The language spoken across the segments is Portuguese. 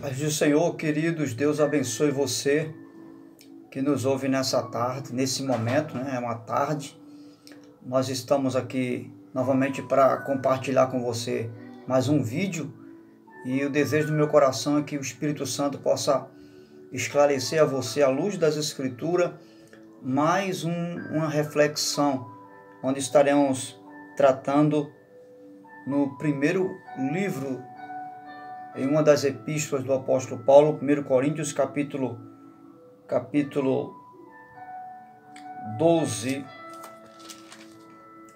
Paz do Senhor, queridos, Deus abençoe você que nos ouve nessa tarde, nesse momento, né? É uma tarde. Nós estamos aqui novamente para compartilhar com você mais um vídeo e o desejo do meu coração é que o Espírito Santo possa esclarecer a você, à luz das Escrituras, mais uma reflexão, onde estaremos tratando no primeiro livro, em uma das epístolas do apóstolo Paulo, 1 Coríntios, capítulo 12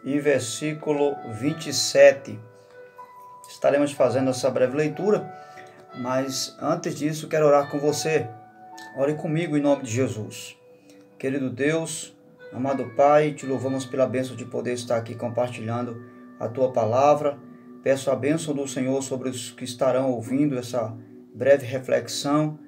e versículo 27. Estaremos fazendo essa breve leitura, mas antes disso quero orar com você. Ore comigo em nome de Jesus. Querido Deus, amado Pai, te louvamos pela bênção de poder estar aqui compartilhando a Tua palavra. Peço a bênção do Senhor sobre os que estarão ouvindo essa breve reflexão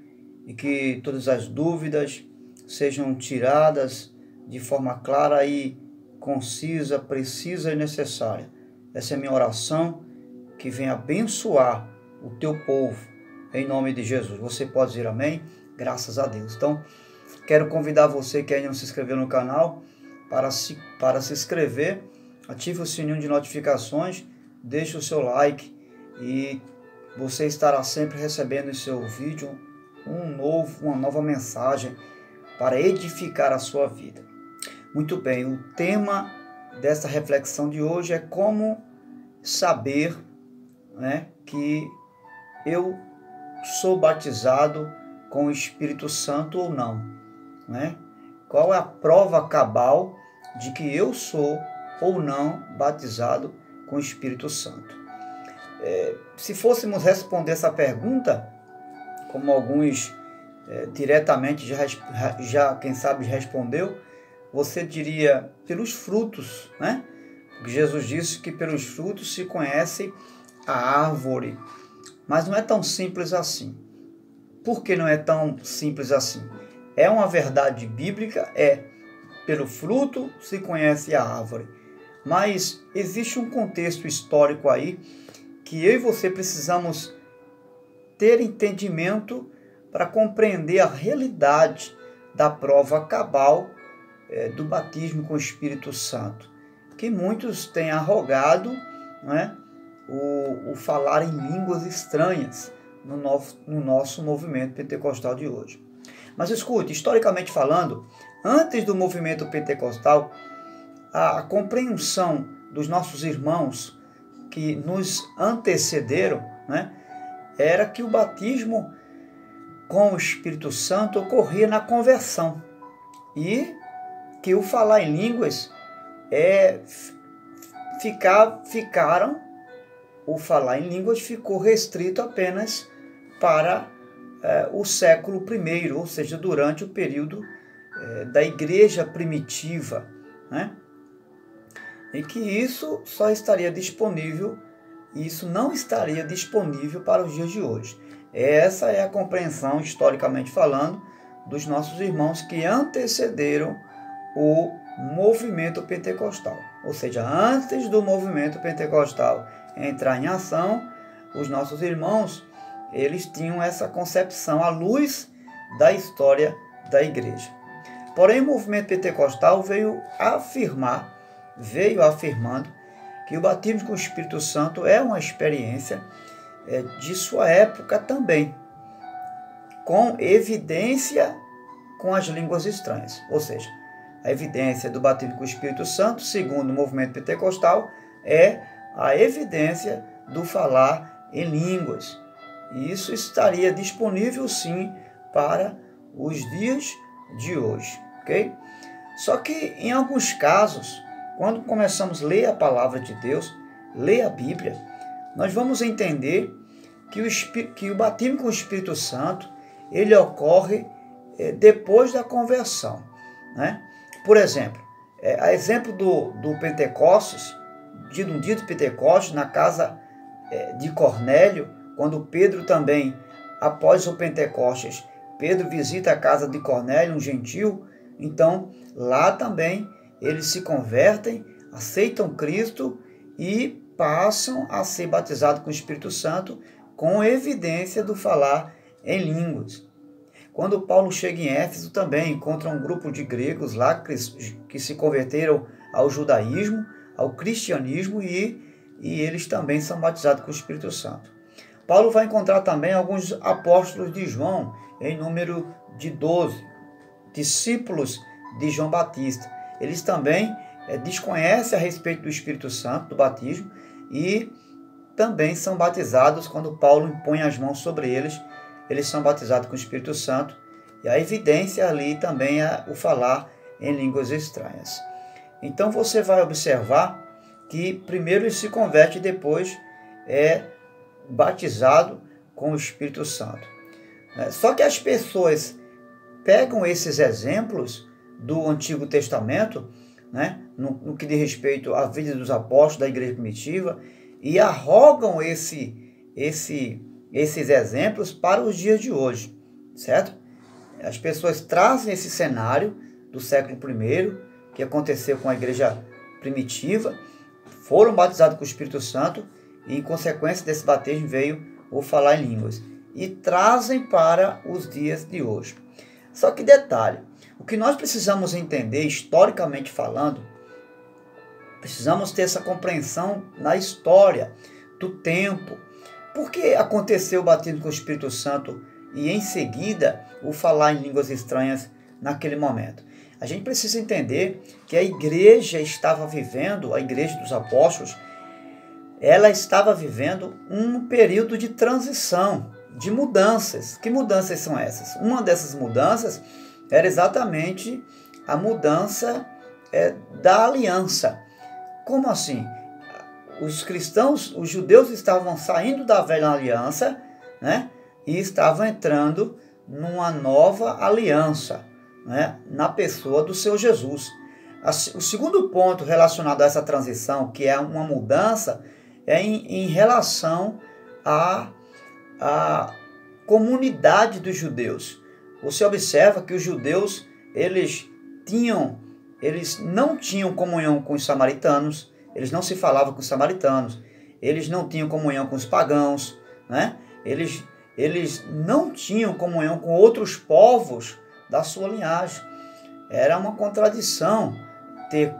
e que todas as dúvidas sejam tiradas de forma clara e concisa, precisa e necessária. Essa é a minha oração, que venha abençoar o Teu povo, em nome de Jesus. Você pode dizer amém? Graças a Deus. Então, quero convidar você que ainda não se inscreveu no canal para se inscrever, ative o sininho de notificações, deixe o seu like e você estará sempre recebendo em seu vídeo uma nova mensagem para edificar a sua vida. Muito bem, o tema dessa reflexão de hoje é como saber, que eu sou batizado com o Espírito Santo ou não. Qual é a prova cabal de que eu sou ou não batizado com o Espírito Santo? Se fôssemos responder essa pergunta, como alguns diretamente já quem sabe respondeu, você diria pelos frutos, Porque Jesus disse que pelos frutos se conhece a árvore. Mas não é tão simples assim. Por que não é tão simples assim? É uma verdade bíblica, pelo fruto se conhece a árvore. Mas existe um contexto histórico aí que eu e você precisamos ter entendimento para compreender a realidade da prova cabal do batismo com o Espírito Santo. Que muitos têm arrogado, o falar em línguas estranhas no nosso movimento pentecostal de hoje. Mas escute, historicamente falando, antes do movimento pentecostal, a compreensão dos nossos irmãos que nos antecederam, era que o batismo com o Espírito Santo ocorria na conversão e que o falar em línguas o falar em línguas ficou restrito apenas para o século I, ou seja, durante o período da igreja primitiva, e que isso só estaria disponível, isso não estaria disponível para os dias de hoje. Essa é a compreensão, historicamente falando, dos nossos irmãos que antecederam o movimento pentecostal. Ou seja, antes do movimento pentecostal entrar em ação, os nossos irmãos, eles tinham essa concepção à luz da história da igreja. Porém, o movimento pentecostal veio afirmando que o batismo com o Espírito Santo é uma experiência de sua época também, com evidência com as línguas estranhas. Ou seja, a evidência do batismo com o Espírito Santo, segundo o movimento pentecostal, é a evidência do falar em línguas. E isso estaria disponível, sim, para os dias de hoje, ok? Só que, em alguns casos, quando começamos a ler a palavra de Deus, ler a Bíblia, nós vamos entender que o batismo com o Espírito Santo, ele ocorre depois da conversão, Por exemplo, a exemplo do Pentecostes, um dia de Pentecostes, na casa de Cornélio, quando Pedro também, após o Pentecostes, Pedro visita a casa de Cornélio, um gentil, então lá também eles se convertem, aceitam Cristo e passam a ser batizados com o Espírito Santo, com evidência do falar em línguas. Quando Paulo chega em Éfeso, também encontra um grupo de gregos lá que se converteram ao judaísmo, ao cristianismo, e eles também são batizados com o Espírito Santo. Paulo vai encontrar também alguns apóstolos de João, em número de 12, discípulos de João Batista. Eles também desconhecem a respeito do Espírito Santo, do batismo, e também são batizados quando Paulo impõe as mãos sobre eles. Eles são batizados com o Espírito Santo, e a evidência ali também é o falar em línguas estranhas. Então você vai observar que primeiro ele se converte e depois é batizado com o Espírito Santo. Só que as pessoas pegam esses exemplos do Antigo Testamento, no que diz respeito à vida dos apóstolos da igreja primitiva, e arrogam esses exemplos para os dias de hoje, certo? As pessoas trazem esse cenário do século I, que aconteceu com a igreja primitiva, foram batizados com o Espírito Santo, e em consequência desse batismo veio o falar em línguas, e trazem para os dias de hoje. Só que detalhe, o que nós precisamos entender, historicamente falando, precisamos ter essa compreensão na história do tempo. Por que aconteceu o batismo com o Espírito Santo e em seguida o falar em línguas estranhas naquele momento? A gente precisa entender que a igreja estava vivendo, a igreja dos apóstolos, ela estava vivendo um período de transição, de mudanças. Que mudanças são essas? Uma dessas mudanças era exatamente a mudança da aliança. Como assim? Os cristãos, os judeus estavam saindo da velha aliança, e estavam entrando numa nova aliança, na pessoa do seu Jesus. O segundo ponto relacionado a essa transição, que é uma mudança, é em relação à comunidade dos judeus. Você observa que os judeus, eles não tinham comunhão com os samaritanos, eles não se falavam com os samaritanos, eles não tinham comunhão com os pagãos, eles não tinham comunhão com outros povos da sua linhagem. Era uma contradição ter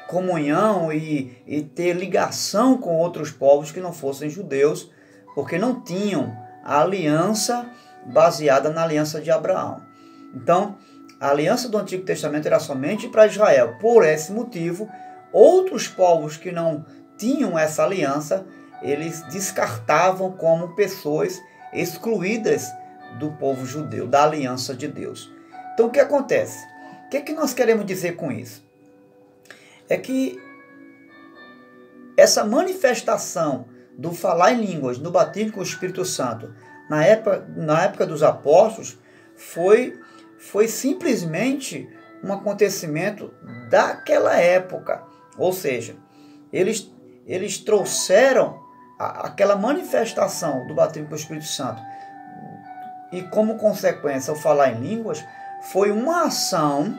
comunhão e ter ligação com outros povos que não fossem judeus, porque não tinham a aliança baseada na aliança de Abraão. Então, a aliança do Antigo Testamento era somente para Israel. Por esse motivo, outros povos que não tinham essa aliança, eles descartavam como pessoas excluídas do povo judeu, da aliança de Deus. Então, o que acontece? O que nós queremos dizer com isso? É que essa manifestação do falar em línguas, no batismo com o Espírito Santo, na época dos apóstolos, foi simplesmente um acontecimento daquela época. Ou seja, eles trouxeram aquela manifestação do batismo com o Espírito Santo, e como consequência o falar em línguas, foi uma ação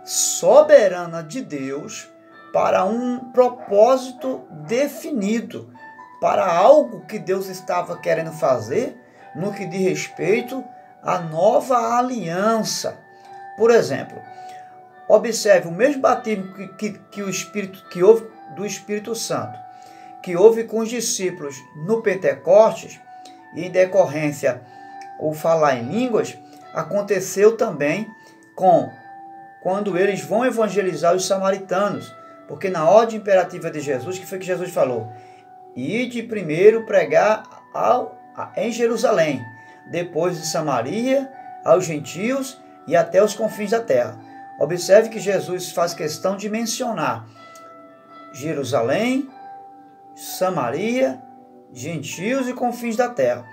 soberana de Deus para um propósito definido, para algo que Deus estava querendo fazer no que diz respeito à nova aliança. Por exemplo, observe o mesmo batismo que houve do Espírito Santo, que houve com os discípulos no Pentecostes, e em decorrência o falar em línguas, aconteceu também quando eles vão evangelizar os samaritanos, porque na ordem imperativa de Jesus, que foi que Jesus falou? Ide primeiro pregar em Jerusalém, depois de Samaria, aos gentios e até os confins da terra. Observe que Jesus faz questão de mencionar Jerusalém, Samaria, gentios e confins da terra.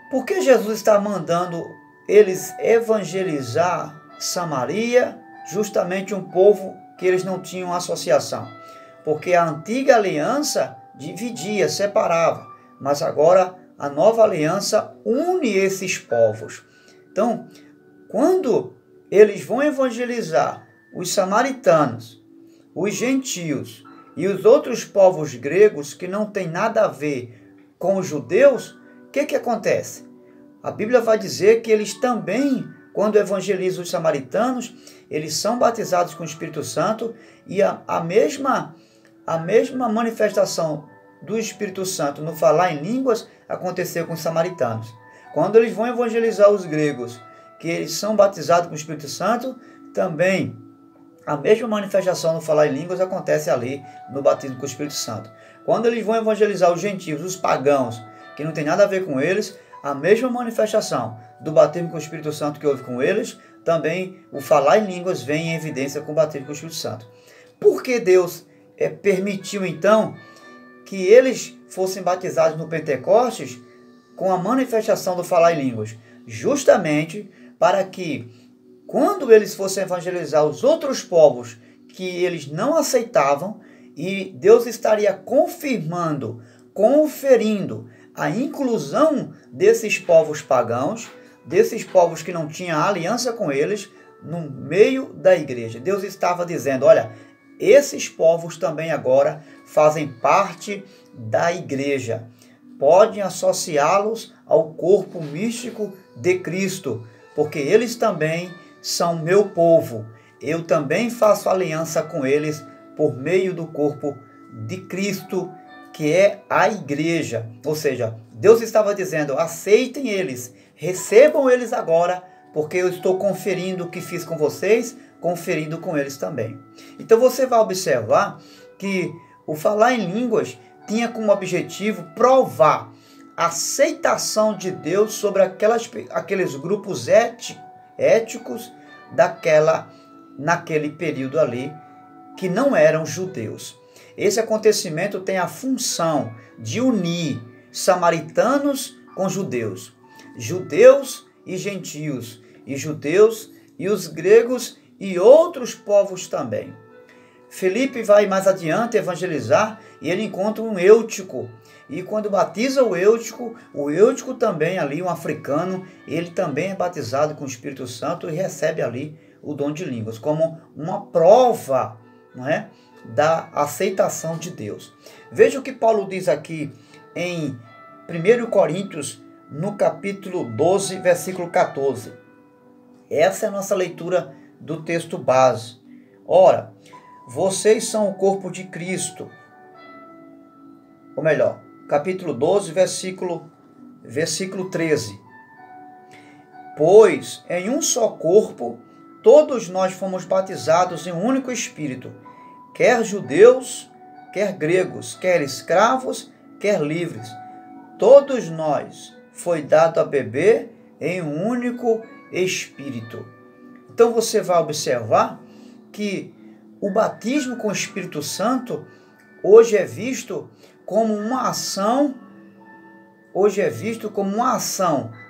Por que Jesus está mandando eles evangelizar Samaria, justamente um povo que eles não tinham associação? Porque a antiga aliança dividia, separava, mas agora a nova aliança une esses povos. Então, quando eles vão evangelizar os samaritanos, os gentios e os outros povos gregos que não tem nada a ver com os judeus, o que acontece? A Bíblia vai dizer que eles também, quando evangelizam os samaritanos, eles são batizados com o Espírito Santo, e a mesma manifestação do Espírito Santo no falar em línguas aconteceu com os samaritanos. Quando eles vão evangelizar os gregos, que eles são batizados com o Espírito Santo, também a mesma manifestação no falar em línguas acontece ali no batismo com o Espírito Santo. Quando eles vão evangelizar os gentios, os pagãos, que não tem nada a ver com eles, a mesma manifestação do batismo com o Espírito Santo que houve com eles, também o falar em línguas vem em evidência com o batismo com o Espírito Santo. Por que Deus permitiu então que eles fossem batizados no Pentecostes com a manifestação do falar em línguas? Justamente para que, quando eles fossem evangelizar os outros povos que eles não aceitavam, e Deus estaria confirmando, conferindo a inclusão desses povos pagãos, desses povos que não tinham aliança com eles, no meio da igreja. Deus estava dizendo, olha, esses povos também agora fazem parte da igreja. Podem associá-los ao corpo místico de Cristo, porque eles também são meu povo. Eu também faço aliança com eles por meio do corpo de Cristo, que é a igreja. Ou seja, Deus estava dizendo, aceitem eles, recebam eles agora, porque eu estou conferindo o que fiz com vocês, conferindo com eles também. Então você vai observar que o falar em línguas tinha como objetivo provar a aceitação de Deus sobre aqueles grupos éticos naquele período ali, que não eram judeus. Esse acontecimento tem a função de unir samaritanos com judeus, judeus e gentios, e judeus e os gregos e outros povos também. Felipe vai mais adiante evangelizar e ele encontra um eutico. E quando batiza o eutico também ali, um africano, ele também é batizado com o Espírito Santo e recebe ali o dom de línguas, como uma prova, não é, da aceitação de Deus. Veja o que Paulo diz aqui em 1 Coríntios, no capítulo 12, versículo 14. Essa é a nossa leitura do texto base. Ora, vocês são o corpo de Cristo. Ou melhor, capítulo 12, versículo 13. Pois em um só corpo todos nós fomos batizados em um único Espírito, quer judeus, quer gregos, quer escravos, quer livres. Todos nós foi dado a beber em um único Espírito. Então você vai observar que o batismo com o Espírito Santo hoje é visto como uma ação,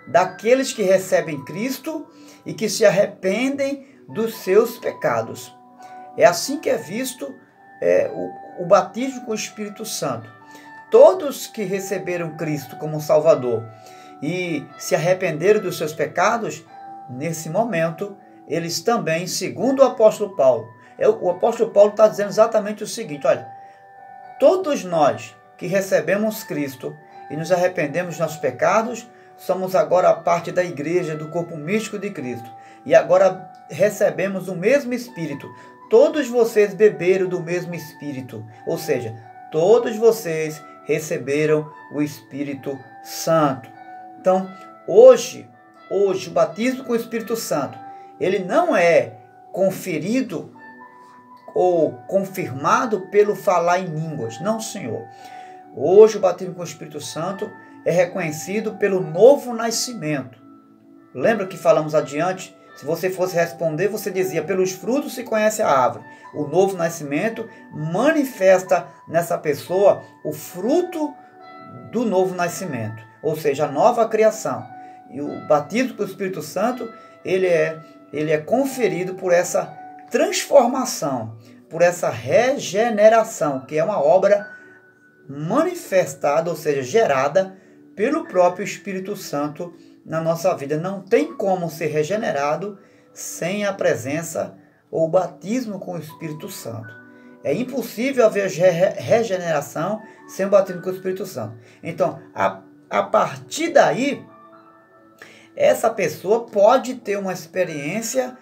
daqueles que recebem Cristo e que se arrependem dos seus pecados. É assim que é visto o batismo com o Espírito Santo. Todos que receberam Cristo como Salvador e se arrependeram dos seus pecados, nesse momento, eles também, segundo o apóstolo Paulo, o apóstolo Paulo está dizendo exatamente o seguinte, olha, todos nós que recebemos Cristo e nos arrependemos dos nossos pecados, somos agora parte da igreja, do corpo místico de Cristo. E agora recebemos o mesmo Espírito. Todos vocês beberam do mesmo Espírito. Ou seja, todos vocês receberam o Espírito Santo. Então, hoje o batismo com o Espírito Santo, ele não é conferido ou confirmado pelo falar em línguas. Não, Senhor. Hoje o batismo com o Espírito Santo é reconhecido pelo novo nascimento. Lembra que falamos adiante? Se você fosse responder, você dizia, pelos frutos se conhece a árvore. O novo nascimento manifesta nessa pessoa o fruto do novo nascimento, ou seja, a nova criação. E o batismo com o Espírito Santo, ele é conferido por essa transformação, por essa regeneração, que é uma obra manifestada, ou seja, gerada pelo próprio Espírito Santo na nossa vida. Não tem como ser regenerado sem a presença ou o batismo com o Espírito Santo. É impossível haver regeneração sem o batismo com o Espírito Santo. Então, a partir daí, essa pessoa pode ter uma experiência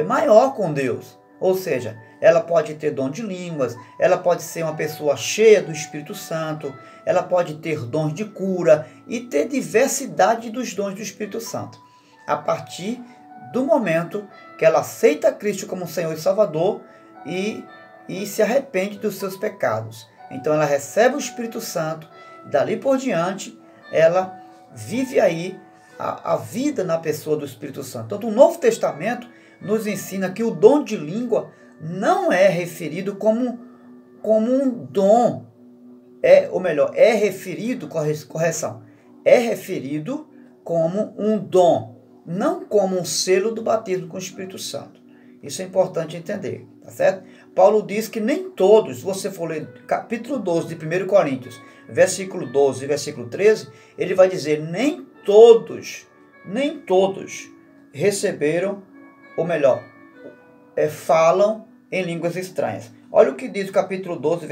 maior com Deus. Ou seja, ela pode ter dom de línguas, ela pode ser uma pessoa cheia do Espírito Santo, ela pode ter dons de cura e ter diversidade dos dons do Espírito Santo. A partir do momento que ela aceita Cristo como Senhor e Salvador e se arrepende dos seus pecados. Então ela recebe o Espírito Santo, dali por diante ela vive aí a vida na pessoa do Espírito Santo. Então o Novo Testamento nos ensina que o dom de língua não é referido como um dom, é referido como um dom, não como um selo do batismo com o Espírito Santo. Isso é importante entender, tá certo? Paulo diz que nem todos, se você for ler capítulo 12 de 1 Coríntios, versículo 12 e versículo 13, ele vai dizer, nem todos receberam, ou melhor, falam em línguas estranhas. Olha o que diz o capítulo 12,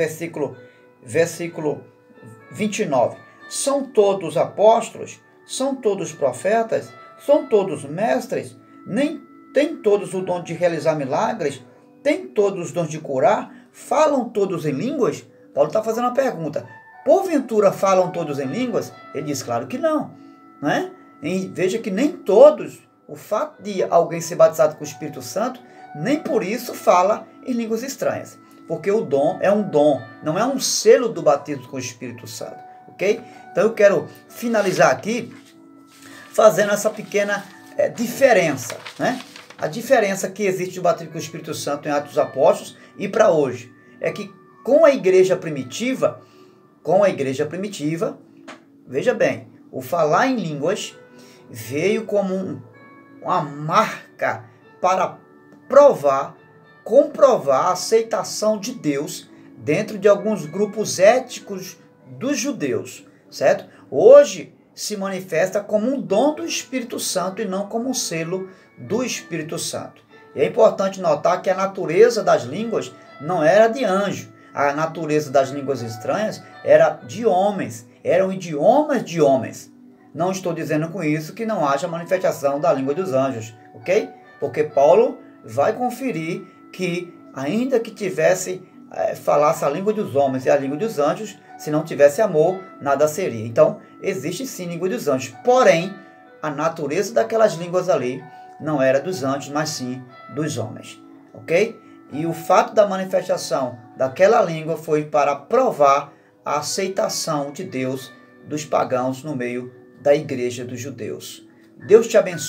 versículo 29. São todos apóstolos? São todos profetas? São todos mestres? Nem têm todos o dom de realizar milagres? Têm todos os dons de curar? Falam todos em línguas? Paulo está fazendo uma pergunta. Porventura falam todos em línguas? Ele diz, claro que não. Não é? E veja que nem todos, o fato de alguém ser batizado com o Espírito Santo, nem por isso fala em línguas estranhas. Porque o dom é um dom, não é um selo do batismo com o Espírito Santo. Ok? Então eu quero finalizar aqui fazendo essa pequena diferença, né? A diferença que existe do batismo com o Espírito Santo em Atos dos Apóstolos e para hoje é que com a igreja primitiva, veja bem, o falar em línguas veio como uma marca para comprovar a aceitação de Deus dentro de alguns grupos étnicos dos judeus, certo? Hoje se manifesta como um dom do Espírito Santo e não como um selo do Espírito Santo. E é importante notar que a natureza das línguas não era de anjo. A natureza das línguas estranhas era de homens, eram idiomas de homens. Não estou dizendo com isso que não haja manifestação da língua dos anjos, ok? Porque Paulo vai conferir que, ainda que falasse a língua dos homens e a língua dos anjos, se não tivesse amor, nada seria. Então, existe sim língua dos anjos. Porém, a natureza daquelas línguas ali não era dos anjos, mas sim dos homens, ok? E o fato da manifestação daquela língua foi para provar a aceitação de Deus dos pagãos no meio da igreja dos judeus. Deus te abençoe.